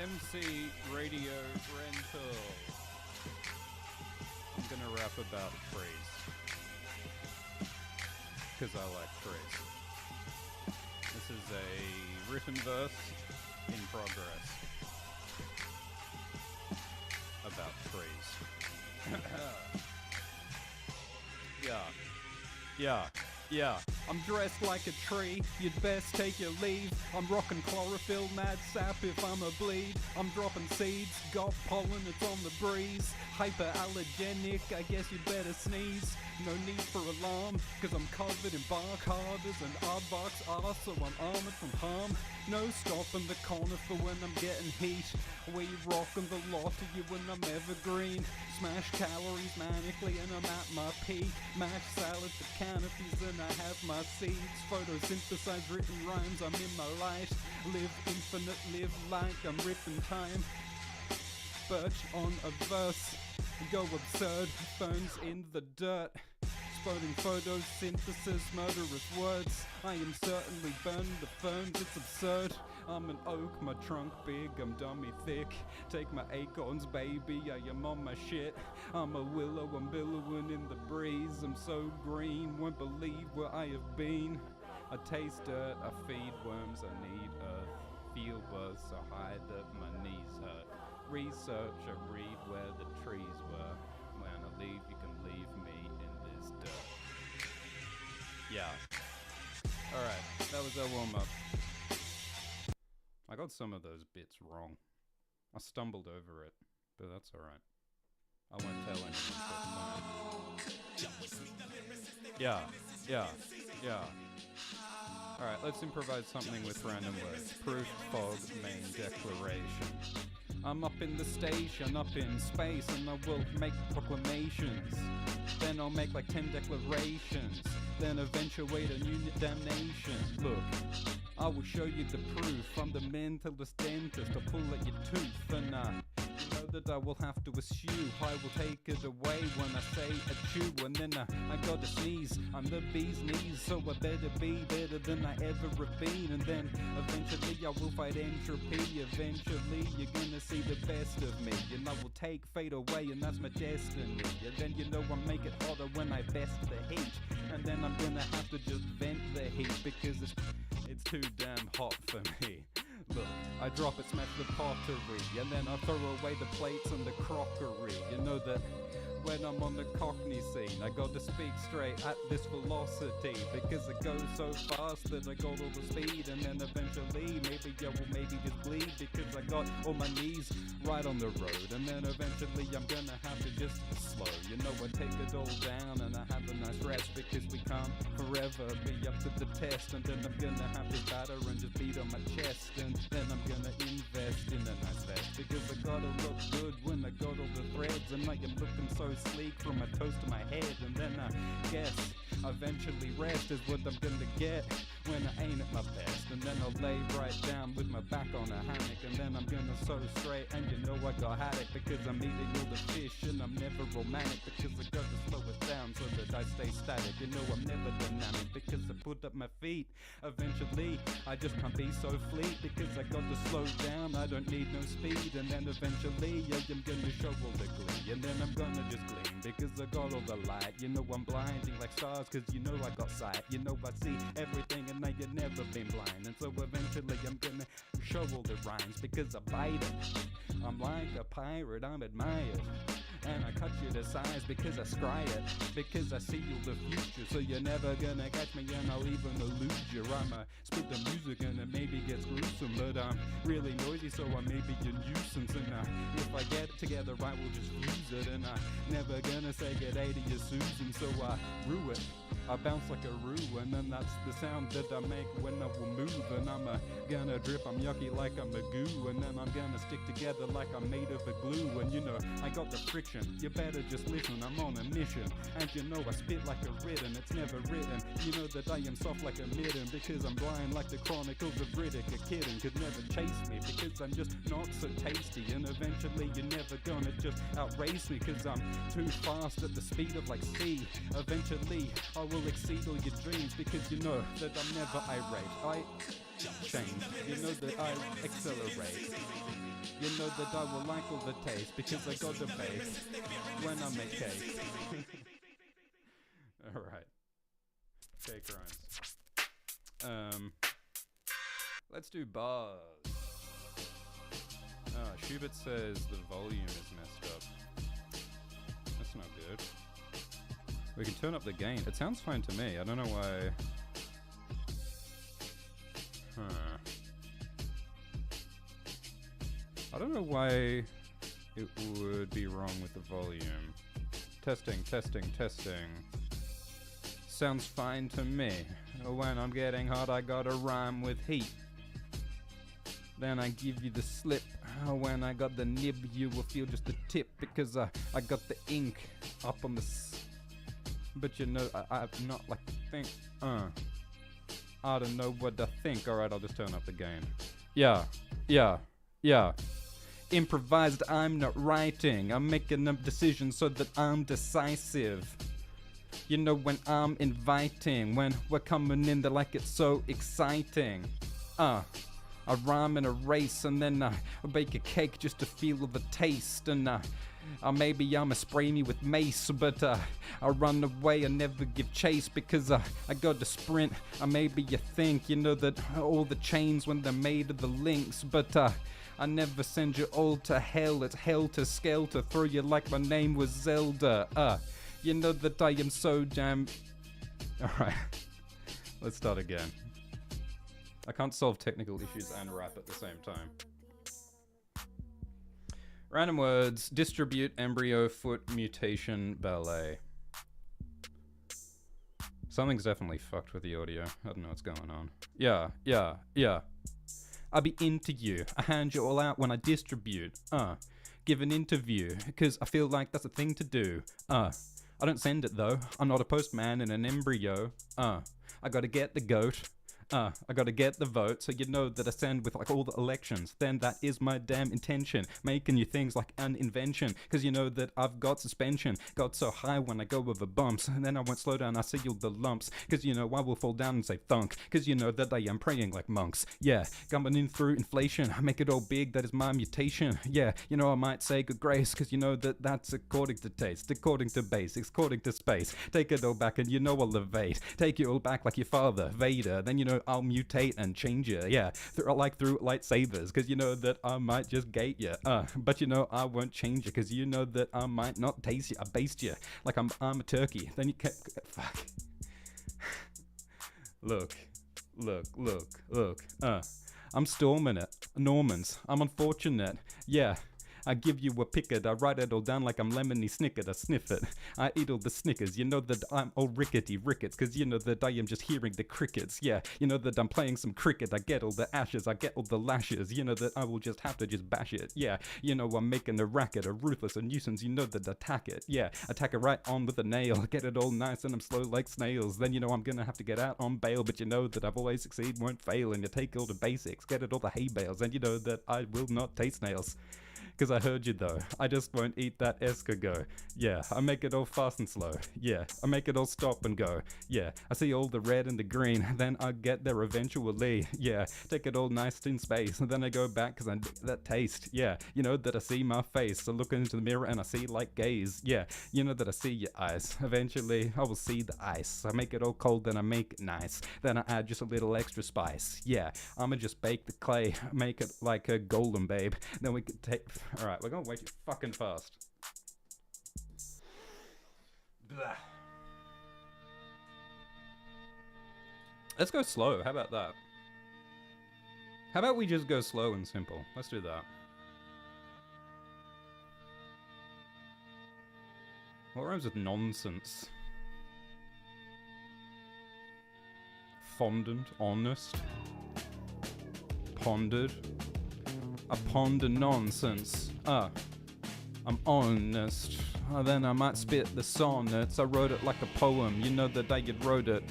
MC Radio Rental. I'm gonna rap about trees, because I like trees. This is a written verse in progress about trees. Yeah. I'm dressed like a tree, you'd best take your leave. I'm rocking chlorophyll, mad sap if I'm a bleed. I'm dropping seeds, got pollen, it's on the breeze. Hyperallergenic, I guess you'd better sneeze. No need for alarm, cause I'm covered in bark harders and aardvarks are, so I'm armored from harm. No stopping the corner for when I'm getting heat. We rockin' the lot of you when I'm evergreen. Smash calories manically and I'm at my peak. Mash salad for canopies and I have my seeds. Photosynthesize written rhymes, I'm in my light. Live infinite, live like I'm ripping time. Birch on a verse, go absurd, phones in the dirt. Exploding photosynthesis, murderous words. I am certainly burning the ferns, it's absurd. I'm an oak, my trunk big, I'm dummy thick. Take my acorns, baby, I am on my shit. I'm a willow, I'm billowing in the breeze. I'm so green, won't believe where I have been. I taste dirt, I feed worms, I need earth. Feel buzz so high that my knees hurt. Research, I read where the trees were. When I leave, you can leave me in this dirt. Yeah. Alright, that was our warm-up. I got some of those bits wrong. I stumbled over it, but that's alright. I won't tell anyone but mine. Yeah. Alright, let's improvise something with random words. Proof, fog, main declaration. I'm up in the station, up in space, and I will make proclamations. Then I'll make like 10 declarations. Then eventuate a new damnation. Look, I will show you the proof. I'm the mentalist dentist. I'll pull at your tooth and you know that I will have to eschew. I will take it away when I say achoo. And then I gotta sneeze. I'm the bee's knees, so I better be better than I ever have been. And then eventually I will fight entropy. Eventually you're gonna see the best of me, and I will take fate away, and that's my destiny. And then you know I make it harder when I best the heat. And then I'm gonna have to just vent the heat because it's too damn hot for me. Look, I drop it, smash the pottery, and then I throw away the plates and the crockery. You know that when I'm on the Cockney scene, I got to speak straight at this velocity because it goes so fast that I got all the speed. And then eventually, maybe I will maybe just bleed because I got all my knees right on the road. And then eventually I'm gonna have to just slow. You know, I take it all down and I have a nice rest because we can't forever be up to the test. And then I'm gonna have to batter and just beat on my chest. And then I'm gonna invest in a nice vest because I gotta look good when I got all the threads. And I am looking so sleek from my toes to my head. And then I guess eventually rest is what I'm gonna get when I ain't at my best. And then I'll lay right down with my back on a hammock. And then I'm gonna sew straight, and you know I got had it because I'm eating all the fish. And I'm never romantic because I got to slow it down so that I stay static. You know I'm never dynamic because I put up my feet. Eventually I just can't be so fleet because I got to slow down, I don't need no speed. And then eventually I am gonna show all the glee. And then I'm gonna just gleam because I got all the light. You know I'm blinding like stars cause you know I got sight. You know I see everything and I have never been blind. And so eventually I'm gonna show all the rhymes because I bite it. I'm like a pirate, I'm admired. And I cut you to size because I scry it, because I see all the future. So you're never gonna catch me and I'll even elude you. I'ma spit the music and it maybe gets gruesome, but I'm really noisy so I may be a nuisance. And if I get it together I will just use it. And I'm never gonna say good day to you Susan, so I rue it. I bounce like a roo, and then that's the sound that I make when I will move. And I'm gonna drip, I'm yucky like I'm a goo. And then I'm gonna stick together like I'm made of a glue. And you know, I got the friction, you better just listen, I'm on a mission. And you know I spit like a written, it's never written. You know that I am soft like a mitten, because I'm blind like the Chronicles of Riddick. A kitten could never chase me, because I'm just not so tasty. And eventually you're never gonna just outrace me, cause I'm too fast at the speed of like C. Eventually I will will exceed all your dreams because you know that I'm never irate. I change. You know that I accelerate. You know that I will like all the taste because I got the base when I make cake. Alright. Cake rhymes. Let's do bars. Schubert says the volume is messed up. That's not good. We can turn up the gain. It sounds fine to me. I don't know why. I don't know why it would be wrong with the volume. Testing, testing, testing. Sounds fine to me. When I'm getting hot, I gotta rhyme with heat. Then I give you the slip. When I got the nib, you will feel just the tip because I got the ink up on the but you know, I'm not like to think. I don't know what I think. Alright, I'll just turn up the gain. Yeah. Improvised, I'm not writing. I'm making a decision so that I'm decisive. You know, when I'm inviting, when we're coming in, they're like it's so exciting. I rhyme in a race and then I bake a cake just to feel the taste. And maybe I'ma spray me with mace, but I run away and never give chase because I got to sprint. Maybe you think, you know, that all the chains when they're made of the links, but I never send you all to hell. It's hell to skelter, throw you like my name was Zelda. You know that I am so damn... Alright, let's start again. I can't solve technical issues and rap at the same time. Random words, distribute, embryo, foot, mutation, ballet. Something's definitely fucked with the audio. I don't know what's going on. Yeah. I'll be into you. I hand you all out when I distribute. Give an interview, cause I feel like that's a thing to do. I don't send it though. I'm not a postman in an embryo. I gotta get the goat. I gotta get the vote, so you know that I send with like all the elections. Then that is my damn intention, making you things like an invention. Cause you know that I've got suspension, got so high when I go over bumps. And then I won't slow down, I see all the lumps. Cause you know I will fall down and say thunk. Cause you know that I am praying like monks. Yeah, coming in through inflation, I make it all big, that is my mutation. Yeah, you know I might say good grace, cause you know that that's according to taste, according to basics, according to space. Take it all back and you know I'll evade. Take it all back like your father, Vader. Then you know I'll mutate and change you, yeah, through lightsabers, cause you know that I might just gate you, but you know I won't change you, cause you know that I might not taste you, I baste you, like I'm a turkey, then you can't, fuck. Look, I'm storming it, Normans, I'm unfortunate, yeah. I give you a picket, I write it all down like I'm lemony snickered, I sniff it. I eat all the Snickers, you know that I'm all rickets, cause you know that I am just hearing the crickets, yeah. You know that I'm playing some cricket, I get all the ashes, I get all the lashes, you know that I will just have to just bash it, yeah. You know I'm making a racket, a ruthless, a nuisance, you know that attack it, yeah. Attack it right on with a nail, get it all nice and I'm slow like snails. Then you know I'm gonna have to get out on bail, but you know that I've always succeed, won't fail, and you take all the basics, get it all the hay bales, and you know that I will not taste snails. Cause I heard you though, I just won't eat that escargot. Yeah, I make it all fast and slow. Yeah, I make it all stop and go. Yeah, I see all the red and the green, then I get there eventually. Yeah, take it all nice in space, and then I go back cause I that taste. Yeah, you know that I see my face, I look into the mirror and I see like gaze. Yeah, you know that I see your eyes, eventually I will see the ice. I make it all cold, then I make it nice, then I add just a little extra spice. Yeah, I'ma just bake the clay, make it like a golden babe, then we could take... Alright, we're going way too fucking fast. Blah. Let's go slow, how about that? How about we just go slow and simple? Let's do that. What rhymes with nonsense? Fondant, honest, pondered. I ponder nonsense, I'm honest, then I might spit the sonnets, I wrote it like a poem, you know that I had wrote it,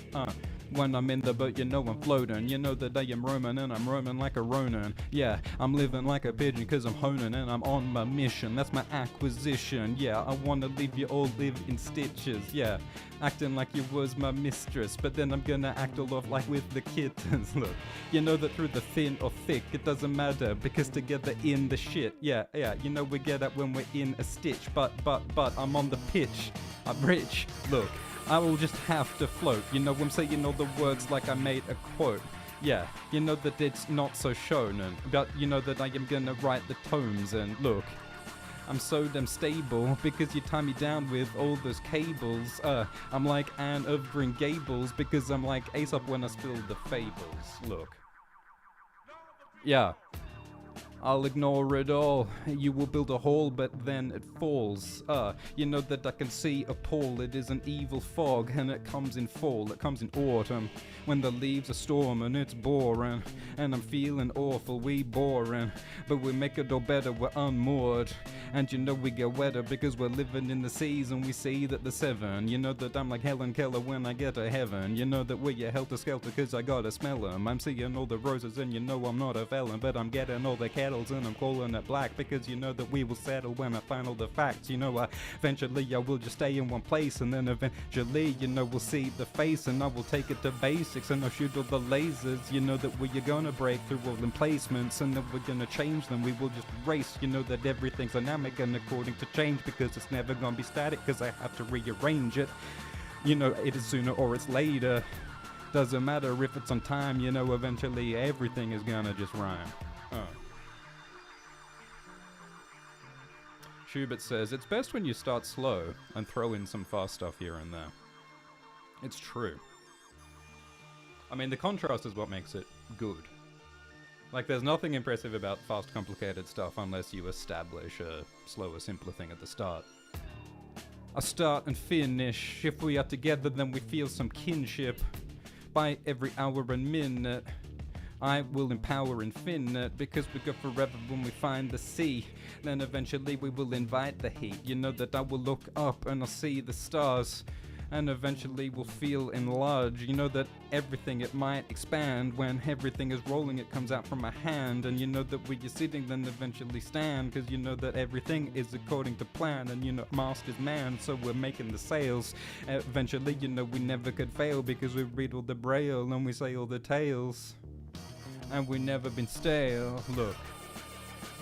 When I'm in the boat, you know I'm floating. You know that I am roaming and I'm roaming like a Ronin. Yeah, I'm living like a pigeon cause I'm honing and I'm on my mission. That's my acquisition. Yeah, I wanna leave you all live in stitches. Yeah, acting like you was my mistress. But then I'm gonna act all off like with the kittens. Look, you know that through the thin or thick, it doesn't matter because together in the shit. Yeah, you know we get up when we're in a stitch. But I'm on the pitch. I'm rich. Look, I will just have to float. You know, I'm saying all the words like I made a quote. Yeah, you know that it's not so shonen, but you know that I am gonna write the tomes. And look, I'm so damn stable because you tie me down with all those cables. I'm like Anne of Green Gables because I'm like Aesop when I spill the fables. Look, yeah, I'll ignore it all. You will build a hall, but then it falls. You know that I can see a pall. It is an evil fog, and it comes in fall. It comes in autumn, when the leaves are storming. It's boring, and I'm feeling awful. We boring, but we make it all better. We're unmoored, and you know we get wetter because we're living in the seas, and we see that the seven. You know that I'm like Helen Keller when I get to heaven. You know that we're helter skelter cause I gotta smell 'em. I'm seeing all the roses, and you know I'm not a felon, but I'm getting all the kettles, and I'm calling it black because you know that we will settle when I find all the facts. You know, eventually I will just stay in one place, and then eventually, you know, we'll see the face, and I will take it to basics, and I'll shoot all the lasers. You know that we're gonna break through all emplacements, and then we're gonna change them. We will just race. You know that everything's dynamic and according to change because it's never gonna be static because I have to rearrange it. You know, it is sooner or it's later. Doesn't matter if it's on time. You know, eventually everything is gonna just rhyme. Schubert says, it's best when you start slow and throw in some fast stuff here and there. It's true. I mean, the contrast is what makes it good. Like, there's nothing impressive about fast, complicated stuff unless you establish a slower, simpler thing at the start. A start and finish. If we are together, then we feel some kinship. By every hour and minute, I will empower infinite because we go forever when we find the sea. Then eventually we will invite the heat. You know that I will look up and I'll see the stars. And eventually we'll feel enlarged. You know that everything, it might expand. When everything is rolling, it comes out from my hand. And you know that when you're sitting, then eventually stand. Cause you know that everything is according to plan. And you know, master's man, so we're making the sales. Eventually, you know, we never could fail because we read all the braille and we say all the tales. And we never been stale. Look,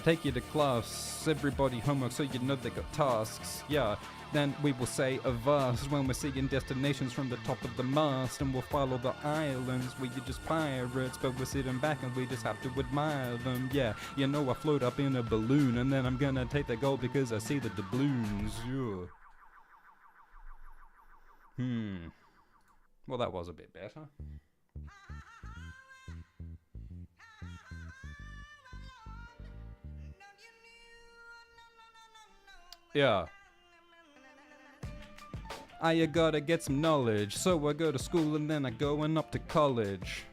take you to class, everybody homework so you know they got tasks. Yeah, then we will say avast when we're seeing destinations from the top of the mast. And we'll follow the islands where you're just pirates, but we're sitting back and we just have to admire them. Yeah, you know I float up in a balloon and then I'm gonna take the gold because I see the doubloons. Yeah. Well, that was a bit better. Yeah. I gotta get some knowledge, so I go to school and then I going up to college.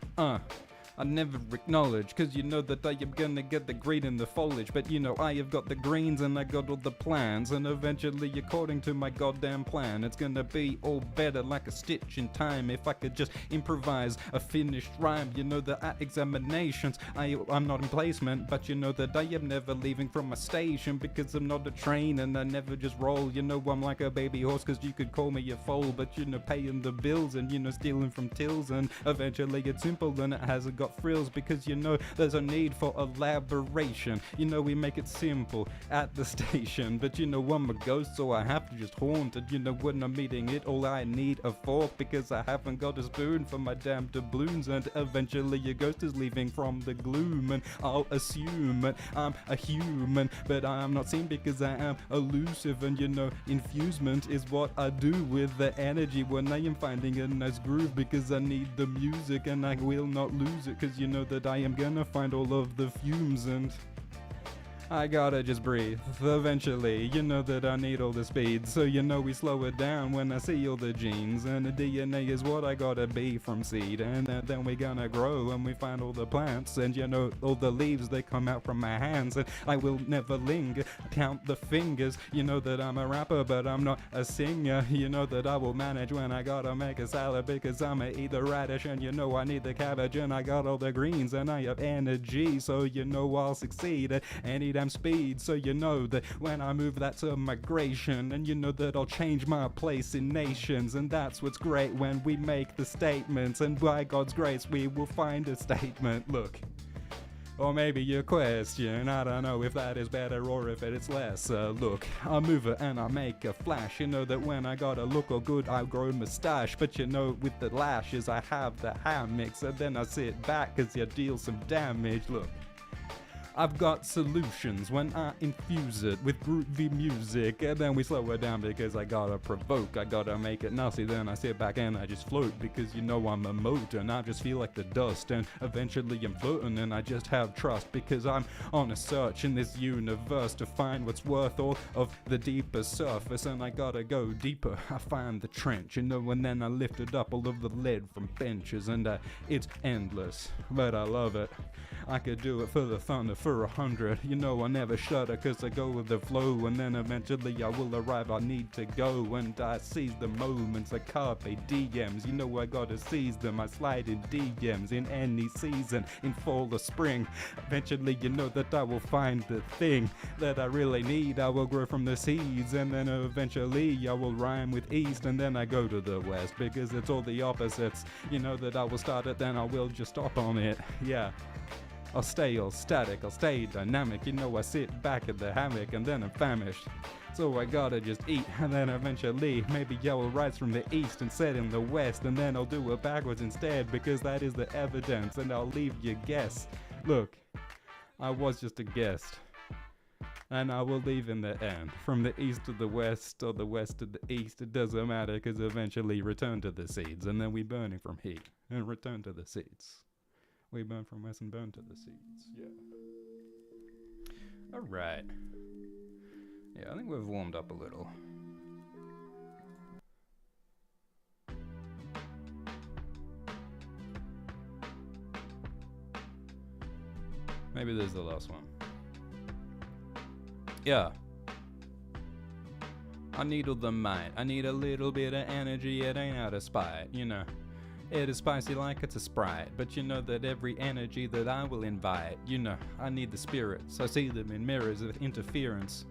I never acknowledge, cause you know that I am gonna get the green in the foliage. But you know I have got the greens and I got all the plans. And eventually according to my goddamn plan, it's gonna be all better like a stitch in time. If I could just improvise a finished rhyme. You know that at examinations I'm not in placement, but you know that I am never leaving from my station. Because I'm not a train and I never just roll. You know I'm like a baby horse cause you could call me a foal. But you know paying the bills and you know stealing from tills. And eventually it's simple and it hasn't got frills because you know there's a need for elaboration. You know we make it simple at the station, but you know I'm a ghost so I have to just haunt it. You know when I'm eating it all I need a fork because I haven't got a spoon for my damn doubloons. And eventually your ghost is leaving from the gloom and I'll assume that I'm a human, but I'm not seen because I am elusive. And you know infusement is what I do with the energy when I am finding a nice groove because I need the music and I will not lose it. Cause you know that I am gonna find all of the fumes and I gotta just breathe. Eventually, you know that I need all the speed. So you know we slow it down when I see all the genes. And the DNA is what I gotta be from seed. And then we gonna grow and we find all the plants. And you know all the leaves, they come out from my hands. And I will never linger, count the fingers. You know that I'm a rapper but I'm not a singer. You know that I will manage when I gotta make a salad. Because I'ma eat the radish and you know I need the cabbage. And I got all the greens and I have energy. So you know I'll succeed at any damn speed. So you know that when I move that's a migration. And you know that I'll change my place in nations. And that's what's great when we make the statements. And by God's grace we will find a statement. Look, or maybe your question, I don't know if that is better or if it's less. Look, I move it and I make a flash. You know that when I gotta look all good I grow a moustache. But you know with the lashes I have the hammocks. And then I sit back cause you deal some damage. Look, I've got solutions when I infuse it with groovy music. And then we slow it down because I gotta provoke. I gotta make it nasty, then I sit back and I just float. Because you know I'm a motor and I just feel like the dust. And eventually I'm floating and I just have trust. Because I'm on a search in this universe to find what's worth all of the deeper surface. And I gotta go deeper, I find the trench. You know, and then I lift it up all of the lead from benches. And it's endless, but I love it. I could do it for the thunder for 100. You know I never shudder cause I go with the flow. And then eventually I will arrive, I need to go. And I seize the moments like carpe diems. You know I gotta seize them, I slide in DMs. In any season, in fall or spring. Eventually you know that I will find the thing that I really need. I will grow from the seeds. And then eventually I will rhyme with east. And then I go to the west because it's all the opposites. You know that I will start it, then I will just stop on it. Yeah, I'll stay all static, I'll stay dynamic. You know I sit back in the hammock and then I'm famished. So I gotta just eat, and then eventually maybe I will rise from the east and set in the west. And then I'll do it backwards instead because that is the evidence. And I'll leave you guess. Look, I was just a guest. And I will leave in the end. From the east to the west or the west to the east, it doesn't matter cause eventually return to the seeds. And then we burning from heat and return to the seeds. We burn from west and burn to the seeds. Yeah. Alright. Yeah, I think we've warmed up a little. Maybe this is the last one. Yeah. I need all the might. I need a little bit of energy. It ain't out of spite, you know. It is spicy like it's a Sprite, but you know that every energy that I will invite, you know, I need the spirits. I see them in mirrors of interference.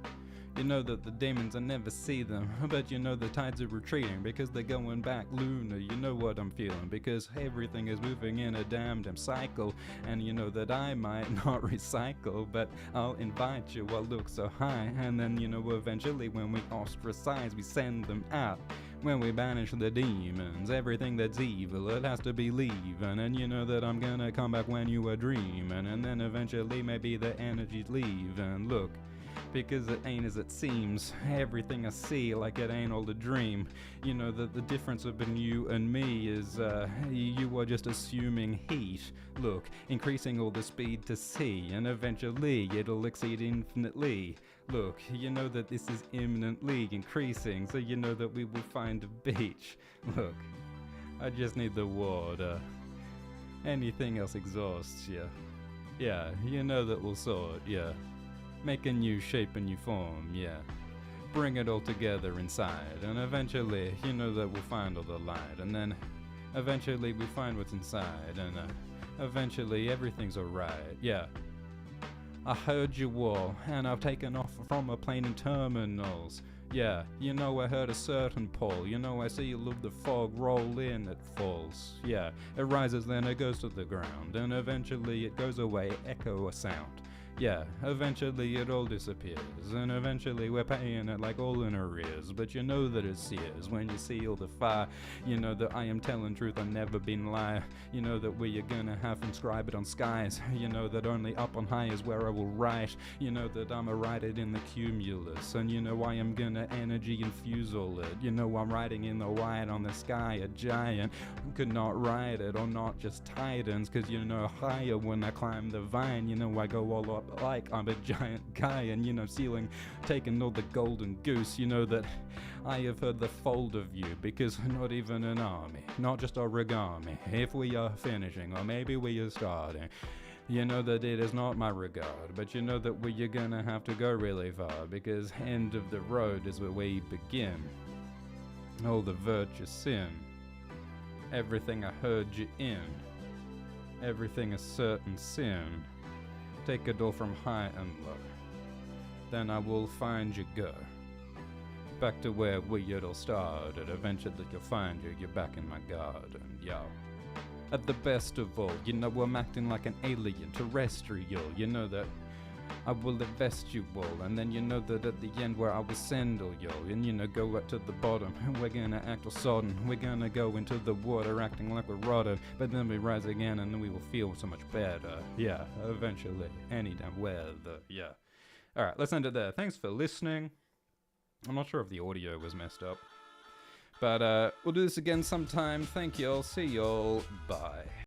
You know that the demons, I never see them, but you know the tides are retreating because they're going back lunar. You know what I'm feeling because everything is moving in a damn cycle. And you know that I might not recycle, but I'll invite you. I look so high, and then you know eventually when we ostracize, we send them out. When we banish the demons, everything that's evil, it has to be leaving. And you know that I'm gonna come back when you are dreaming. And then eventually maybe the energy's leaving. Look, because it ain't as it seems. Everything I see like it ain't all a dream. You know that the difference between you and me is you are just assuming heat. Look, increasing all the speed to see, and eventually it'll exceed infinitely. Look, you know that this is imminently increasing, so you know that we will find a beach. Look, I just need the water. Anything else exhausts you. Yeah, you know that we'll sort, yeah. Make a new shape, a new form, yeah. Bring it all together inside, and eventually, you know that we'll find all the light, and then eventually we find what's inside, and eventually everything's alright, yeah. I heard you all, and I've taken off from a plane in terminals. Yeah, you know I heard a certain pull. You know I see all of the fog roll in, it falls. Yeah, it rises then it goes to the ground, and eventually it goes away, echo a sound. Yeah, eventually it all disappears, and eventually we're paying it like all in arrears. But you know that it sears when you see all the fire. You know that I am telling truth, I've never been liar. You know that we are gonna have inscribe it on skies. You know that only up on high is where I will write. You know that I'ma write it in the cumulus, and you know I am gonna energy infuse all it. You know I'm writing in the white on the sky, a giant could not write it, or not just titans, cause you know higher when I climb the vine. You know I go all up up like I'm a giant guy and, stealing, taking all the golden goose. You know that I have heard the fold of you, because we're not even an army, not just origami. If we are finishing, or maybe we are starting, you know that it is not my regard, but you know that we're gonna have to go really far, because end of the road is where we begin. All the virtue sin, everything I heard you in, everything a certain sin. Take it all from high and low, then I will find you go. Back to where we it all started, eventually you'll find you're back in my garden, yo. At the best of all, I'm acting like an alien, terrestrial, you know that I will invest you all, and then you know that at the end where I will send all you, and go up to the bottom, and we're gonna act all sodden, we're gonna go into the water acting like we're rotted, but then we rise again and then we will feel so much better, yeah, eventually, any damn weather, yeah. Alright, let's end it there. Thanks for listening. I'm not sure if the audio was messed up, but we'll do this again sometime. Thank y'all, see y'all, bye.